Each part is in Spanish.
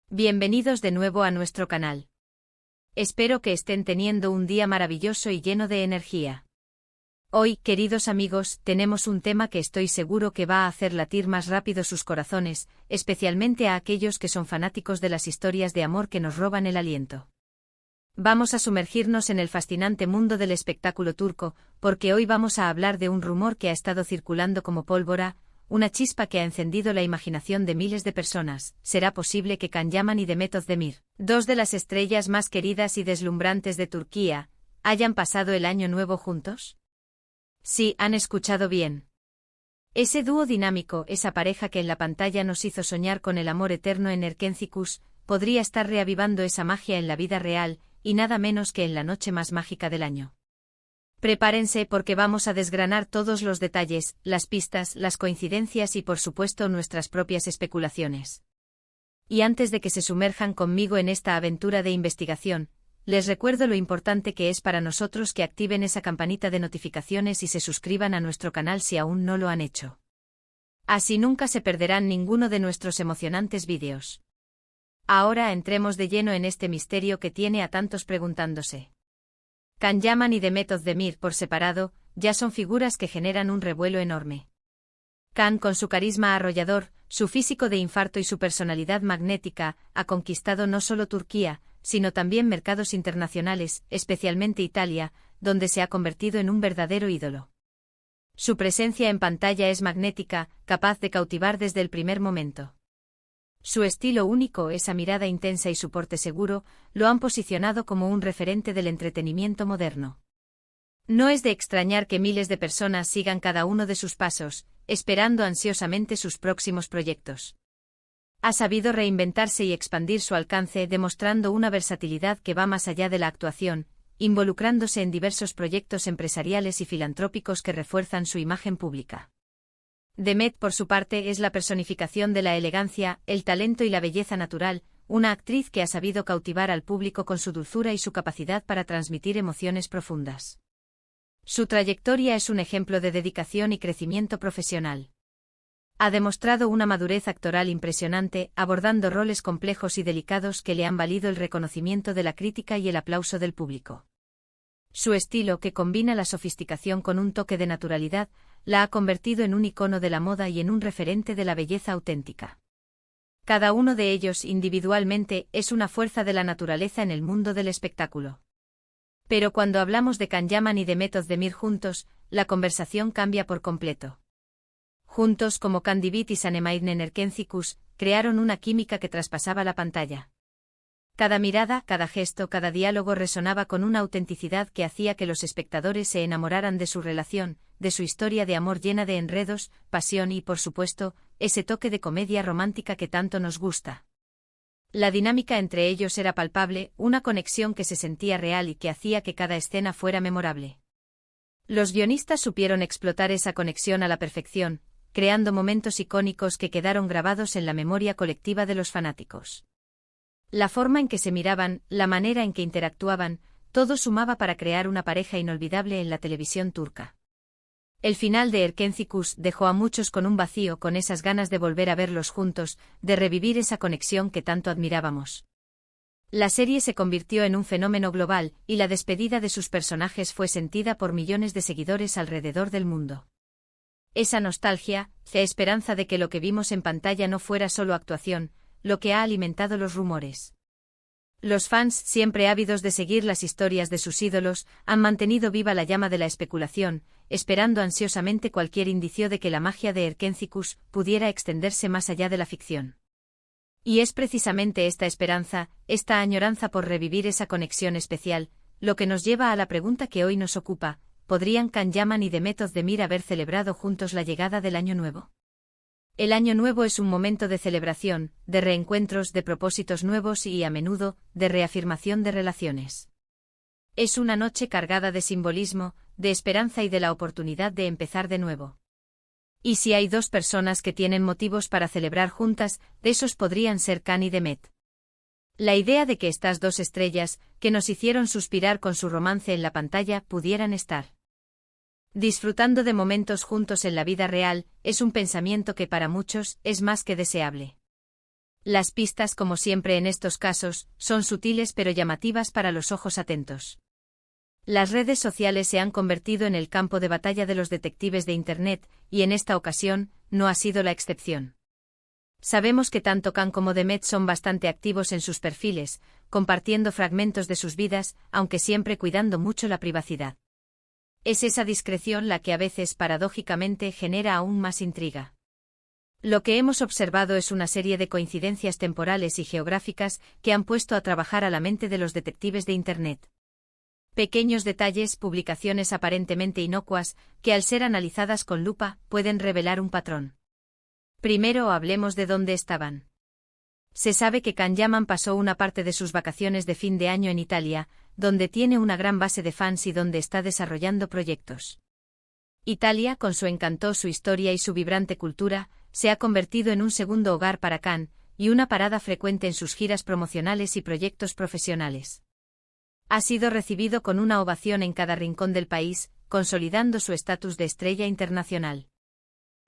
Bienvenidos de nuevo a nuestro canal. Espero que estén teniendo un día maravilloso y lleno de energía. Hoy, queridos amigos, tenemos un tema que estoy seguro que va a hacer latir más rápido sus corazones, especialmente a aquellos que son fanáticos de las historias de amor que nos roban el aliento. Vamos a sumergirnos en el fascinante mundo del espectáculo turco, porque hoy vamos a hablar de un rumor que ha estado circulando como pólvora, una chispa que ha encendido la imaginación de miles de personas. ¿Será posible que Can Yaman y Demet Özdemir, dos de las estrellas más queridas y deslumbrantes de Turquía, hayan pasado el año nuevo juntos? Sí, han escuchado bien. Ese dúo dinámico, esa pareja que en la pantalla nos hizo soñar con el amor eterno en Erkencikus, podría estar reavivando esa magia en la vida real, y nada menos que en la noche más mágica del año. Prepárense porque vamos a desgranar todos los detalles, las pistas, las coincidencias y por supuesto nuestras propias especulaciones. Y antes de que se sumerjan conmigo en esta aventura de investigación, les recuerdo lo importante que es para nosotros que activen esa campanita de notificaciones y se suscriban a nuestro canal si aún no lo han hecho. Así nunca se perderán ninguno de nuestros emocionantes vídeos. Ahora entremos de lleno en este misterio que tiene a tantos preguntándose. Can Yaman y Demet Özdemir por separado, ya son figuras que generan un revuelo enorme. Can, con su carisma arrollador, su físico de infarto y su personalidad magnética, ha conquistado no solo Turquía, sino también mercados internacionales, especialmente Italia, donde se ha convertido en un verdadero ídolo. Su presencia en pantalla es magnética, capaz de cautivar desde el primer momento. Su estilo único, esa mirada intensa y su porte seguro, lo han posicionado como un referente del entretenimiento moderno. No es de extrañar que miles de personas sigan cada uno de sus pasos, esperando ansiosamente sus próximos proyectos. Ha sabido reinventarse y expandir su alcance demostrando una versatilidad que va más allá de la actuación, involucrándose en diversos proyectos empresariales y filantrópicos que refuerzan su imagen pública. Demet, por su parte, es la personificación de la elegancia, el talento y la belleza natural, una actriz que ha sabido cautivar al público con su dulzura y su capacidad para transmitir emociones profundas. Su trayectoria es un ejemplo de dedicación y crecimiento profesional. Ha demostrado una madurez actoral impresionante, abordando roles complejos y delicados que le han valido el reconocimiento de la crítica y el aplauso del público. Su estilo, que combina la sofisticación con un toque de naturalidad, la ha convertido en un icono de la moda y en un referente de la belleza auténtica. Cada uno de ellos individualmente es una fuerza de la naturaleza en el mundo del espectáculo. Pero cuando hablamos de Can Yaman y Demet Özdemir juntos, la conversación cambia por completo. Juntos como Can Divit y Sanemairen Erkencikus, crearon una química que traspasaba la pantalla. Cada mirada, cada gesto, cada diálogo resonaba con una autenticidad que hacía que los espectadores se enamoraran de su relación, de su historia de amor llena de enredos, pasión y, por supuesto, ese toque de comedia romántica que tanto nos gusta. La dinámica entre ellos era palpable, una conexión que se sentía real y que hacía que cada escena fuera memorable. Los guionistas supieron explotar esa conexión a la perfección, creando momentos icónicos que quedaron grabados en la memoria colectiva de los fanáticos. La forma en que se miraban, la manera en que interactuaban, todo sumaba para crear una pareja inolvidable en la televisión turca. El final de Erkencikus dejó a muchos con un vacío, con esas ganas de volver a verlos juntos, de revivir esa conexión que tanto admirábamos. La serie se convirtió en un fenómeno global, y la despedida de sus personajes fue sentida por millones de seguidores alrededor del mundo. Esa nostalgia, la esperanza de que lo que vimos en pantalla no fuera solo actuación, lo que ha alimentado los rumores. Los fans, siempre ávidos de seguir las historias de sus ídolos, han mantenido viva la llama de la especulación, esperando ansiosamente cualquier indicio de que la magia de Erkencikus pudiera extenderse más allá de la ficción. Y es precisamente esta esperanza, esta añoranza por revivir esa conexión especial, lo que nos lleva a la pregunta que hoy nos ocupa: ¿podrían Can Yaman y Demet Özdemir haber celebrado juntos la llegada del Año Nuevo? El Año Nuevo es un momento de celebración, de reencuentros, de propósitos nuevos y, a menudo, de reafirmación de relaciones. Es una noche cargada de simbolismo, de esperanza y de la oportunidad de empezar de nuevo. Y si hay dos personas que tienen motivos para celebrar juntas, de esos podrían ser Can y Demet. La idea de que estas dos estrellas, que nos hicieron suspirar con su romance en la pantalla, pudieran estar disfrutando de momentos juntos en la vida real, es un pensamiento que para muchos es más que deseable. Las pistas, como siempre en estos casos, son sutiles pero llamativas para los ojos atentos. Las redes sociales se han convertido en el campo de batalla de los detectives de Internet, y en esta ocasión, no ha sido la excepción. Sabemos que tanto Khan como Demet son bastante activos en sus perfiles, compartiendo fragmentos de sus vidas, aunque siempre cuidando mucho la privacidad. Es esa discreción la que a veces, paradójicamente, genera aún más intriga. Lo que hemos observado es una serie de coincidencias temporales y geográficas que han puesto a trabajar a la mente de los detectives de Internet. Pequeños detalles, publicaciones aparentemente inocuas, que al ser analizadas con lupa, pueden revelar un patrón. Primero hablemos de dónde estaban. Se sabe que Can Yaman pasó una parte de sus vacaciones de fin de año en Italia, donde tiene una gran base de fans y donde está desarrollando proyectos. Italia, con su encanto, su historia y su vibrante cultura, se ha convertido en un segundo hogar para Can, y una parada frecuente en sus giras promocionales y proyectos profesionales. Ha sido recibido con una ovación en cada rincón del país, consolidando su estatus de estrella internacional.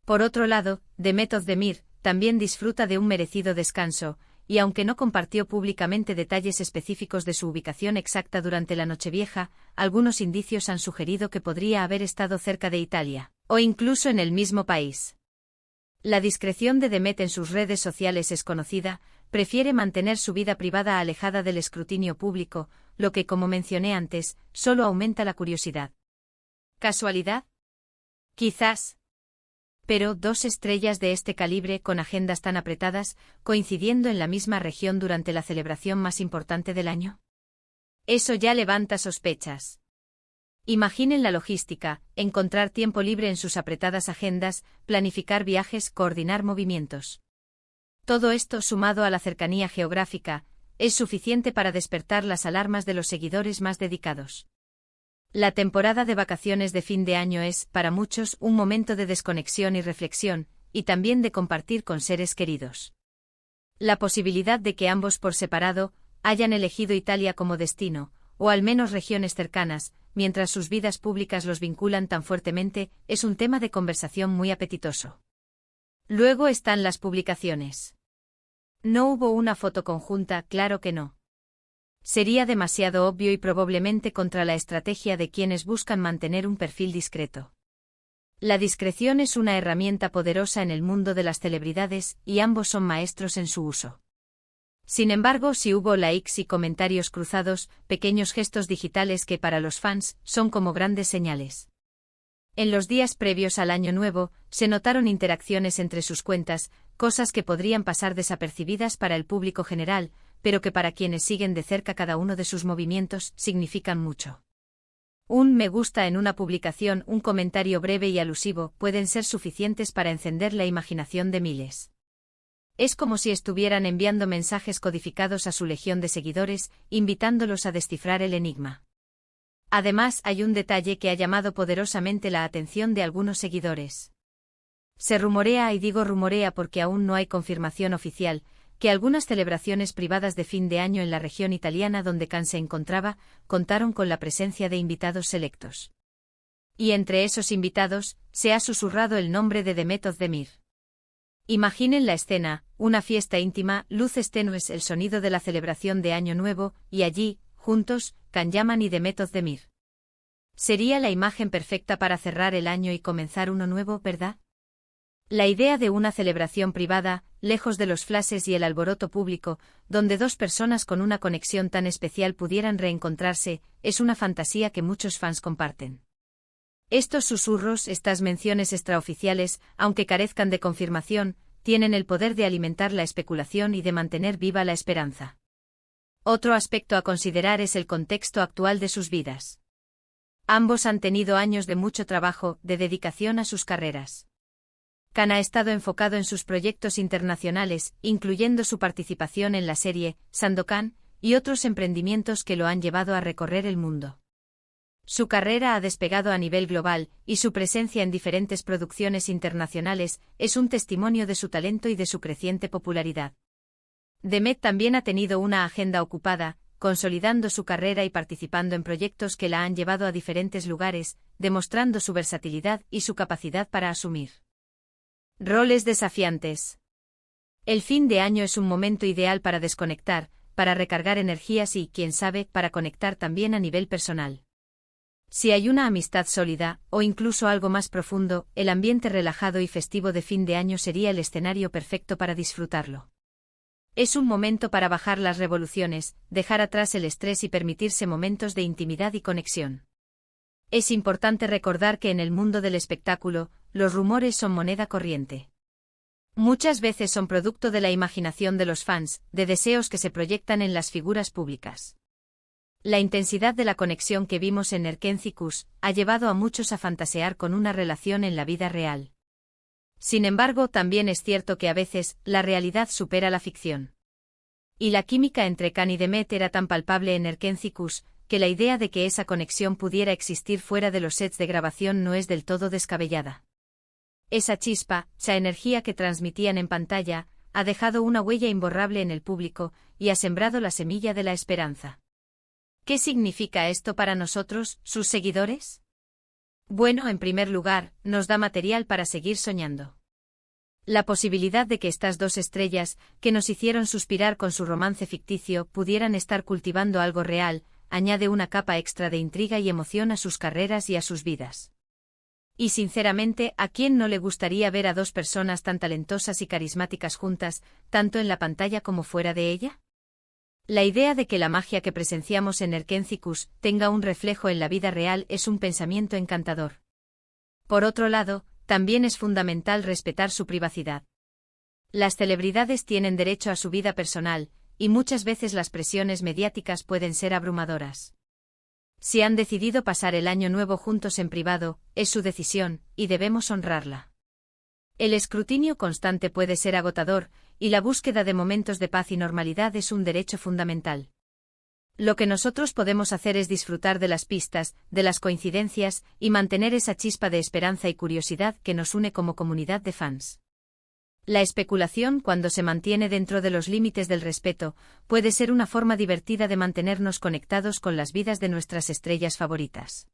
Por otro lado, Demet Özdemir también disfruta de un merecido descanso, y aunque no compartió públicamente detalles específicos de su ubicación exacta durante la Nochevieja, algunos indicios han sugerido que podría haber estado cerca de Italia, o incluso en el mismo país. La discreción de Demet en sus redes sociales es conocida, prefiere mantener su vida privada alejada del escrutinio público, lo que, como mencioné antes, solo aumenta la curiosidad. ¿Casualidad? Quizás. Pero dos estrellas de este calibre con agendas tan apretadas, coincidiendo en la misma región durante la celebración más importante del año. Eso ya levanta sospechas. Imaginen la logística, encontrar tiempo libre en sus apretadas agendas, planificar viajes, coordinar movimientos. Todo esto, sumado a la cercanía geográfica, es suficiente para despertar las alarmas de los seguidores más dedicados. La temporada de vacaciones de fin de año es, para muchos, un momento de desconexión y reflexión, y también de compartir con seres queridos. La posibilidad de que ambos por separado hayan elegido Italia como destino, o al menos regiones cercanas, mientras sus vidas públicas los vinculan tan fuertemente, es un tema de conversación muy apetitoso. Luego están las publicaciones. No hubo una foto conjunta, claro que no. Sería demasiado obvio y probablemente contra la estrategia de quienes buscan mantener un perfil discreto. La discreción es una herramienta poderosa en el mundo de las celebridades, y ambos son maestros en su uso. Sin embargo, si hubo likes y comentarios cruzados, pequeños gestos digitales que para los fans son como grandes señales. En los días previos al Año Nuevo, se notaron interacciones entre sus cuentas, cosas que podrían pasar desapercibidas para el público general, pero que para quienes siguen de cerca cada uno de sus movimientos, significan mucho. Un me gusta en una publicación, un comentario breve y alusivo, pueden ser suficientes para encender la imaginación de miles. Es como si estuvieran enviando mensajes codificados a su legión de seguidores, invitándolos a descifrar el enigma. Además, hay un detalle que ha llamado poderosamente la atención de algunos seguidores. Se rumorea, y digo rumorea porque aún no hay confirmación oficial, que algunas celebraciones privadas de fin de año en la región italiana donde Can se encontraba, contaron con la presencia de invitados selectos. Y entre esos invitados, se ha susurrado el nombre de Demet Özdemir. Imaginen la escena, una fiesta íntima, luces tenues, el sonido de la celebración de Año Nuevo, y allí, juntos, Can Yaman y Demet Özdemir. Sería la imagen perfecta para cerrar el año y comenzar uno nuevo, ¿verdad? La idea de una celebración privada, lejos de los flashes y el alboroto público, donde dos personas con una conexión tan especial pudieran reencontrarse, es una fantasía que muchos fans comparten. Estos susurros, estas menciones extraoficiales, aunque carezcan de confirmación, tienen el poder de alimentar la especulación y de mantener viva la esperanza. Otro aspecto a considerar es el contexto actual de sus vidas. Ambos han tenido años de mucho trabajo, de dedicación a sus carreras. Can ha estado enfocado en sus proyectos internacionales, incluyendo su participación en la serie Sandokan y otros emprendimientos que lo han llevado a recorrer el mundo. Su carrera ha despegado a nivel global, y su presencia en diferentes producciones internacionales es un testimonio de su talento y de su creciente popularidad. Demet también ha tenido una agenda ocupada, consolidando su carrera y participando en proyectos que la han llevado a diferentes lugares, demostrando su versatilidad y su capacidad para asumir roles desafiantes. El fin de año es un momento ideal para desconectar, para recargar energías y, quién sabe, para conectar también a nivel personal. Si hay una amistad sólida, o incluso algo más profundo, el ambiente relajado y festivo de fin de año sería el escenario perfecto para disfrutarlo. Es un momento para bajar las revoluciones, dejar atrás el estrés y permitirse momentos de intimidad y conexión. Es importante recordar que en el mundo del espectáculo, los rumores son moneda corriente. Muchas veces son producto de la imaginación de los fans, de deseos que se proyectan en las figuras públicas. La intensidad de la conexión que vimos en Erkenci-Kuş ha llevado a muchos a fantasear con una relación en la vida real. Sin embargo, también es cierto que a veces, la realidad supera la ficción. Y la química entre Can y Demet era tan palpable en Erkenci-Kuş, que la idea de que esa conexión pudiera existir fuera de los sets de grabación no es del todo descabellada. Esa chispa, esa energía que transmitían en pantalla, ha dejado una huella imborrable en el público, y ha sembrado la semilla de la esperanza. ¿Qué significa esto para nosotros, sus seguidores? Bueno, en primer lugar, nos da material para seguir soñando. La posibilidad de que estas dos estrellas, que nos hicieron suspirar con su romance ficticio, pudieran estar cultivando algo real, añade una capa extra de intriga y emoción a sus carreras y a sus vidas. Y sinceramente, ¿a quién no le gustaría ver a dos personas tan talentosas y carismáticas juntas, tanto en la pantalla como fuera de ella? La idea de que la magia que presenciamos en Erkenci-Kuş tenga un reflejo en la vida real es un pensamiento encantador. Por otro lado, también es fundamental respetar su privacidad. Las celebridades tienen derecho a su vida personal, y muchas veces las presiones mediáticas pueden ser abrumadoras. Si han decidido pasar el año nuevo juntos en privado, es su decisión, y debemos honrarla. El escrutinio constante puede ser agotador, y la búsqueda de momentos de paz y normalidad es un derecho fundamental. Lo que nosotros podemos hacer es disfrutar de las pistas, de las coincidencias, y mantener esa chispa de esperanza y curiosidad que nos une como comunidad de fans. La especulación, cuando se mantiene dentro de los límites del respeto, puede ser una forma divertida de mantenernos conectados con las vidas de nuestras estrellas favoritas.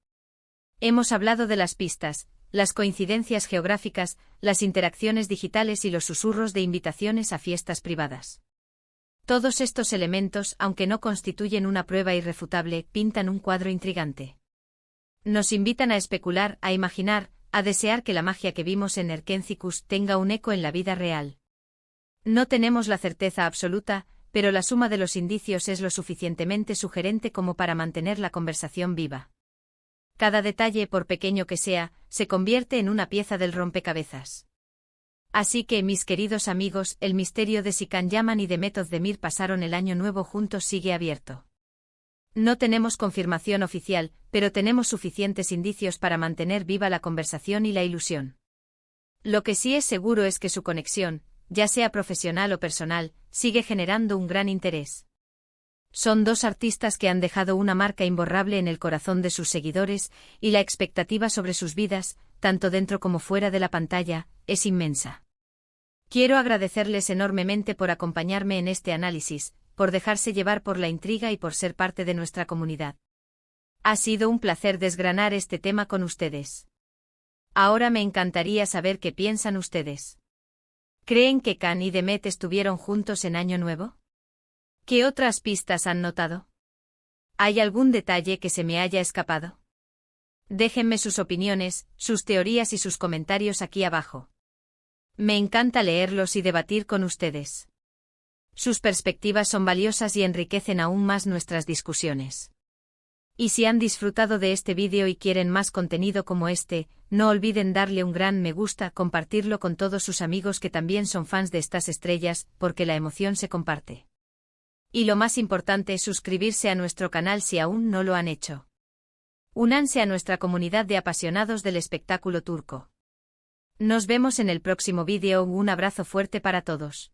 Hemos hablado de las pistas, las coincidencias geográficas, las interacciones digitales y los susurros de invitaciones a fiestas privadas. Todos estos elementos, aunque no constituyen una prueba irrefutable, pintan un cuadro intrigante. Nos invitan a especular, a imaginar, a desear que la magia que vimos en Erkenci-Kuş tenga un eco en la vida real. No tenemos la certeza absoluta, pero la suma de los indicios es lo suficientemente sugerente como para mantener la conversación viva. Cada detalle, por pequeño que sea, se convierte en una pieza del rompecabezas. Así que, mis queridos amigos, el misterio de si Can Yaman y Demet Özdemir pasaron el año nuevo juntos sigue abierto. No tenemos confirmación oficial, pero tenemos suficientes indicios para mantener viva la conversación y la ilusión. Lo que sí es seguro es que su conexión, ya sea profesional o personal, sigue generando un gran interés. Son dos artistas que han dejado una marca imborrable en el corazón de sus seguidores, y la expectativa sobre sus vidas, tanto dentro como fuera de la pantalla, es inmensa. Quiero agradecerles enormemente por acompañarme en este análisis, por dejarse llevar por la intriga y por ser parte de nuestra comunidad. Ha sido un placer desgranar este tema con ustedes. Ahora me encantaría saber qué piensan ustedes. ¿Creen que Can y Demet estuvieron juntos en Año Nuevo? ¿Qué otras pistas han notado? ¿Hay algún detalle que se me haya escapado? Déjenme sus opiniones, sus teorías y sus comentarios aquí abajo. Me encanta leerlos y debatir con ustedes. Sus perspectivas son valiosas y enriquecen aún más nuestras discusiones. Y si han disfrutado de este vídeo y quieren más contenido como este, no olviden darle un gran me gusta, compartirlo con todos sus amigos que también son fans de estas estrellas, porque la emoción se comparte. Y lo más importante es suscribirse a nuestro canal si aún no lo han hecho. Únanse a nuestra comunidad de apasionados del espectáculo turco. Nos vemos en el próximo vídeo. Un abrazo fuerte para todos.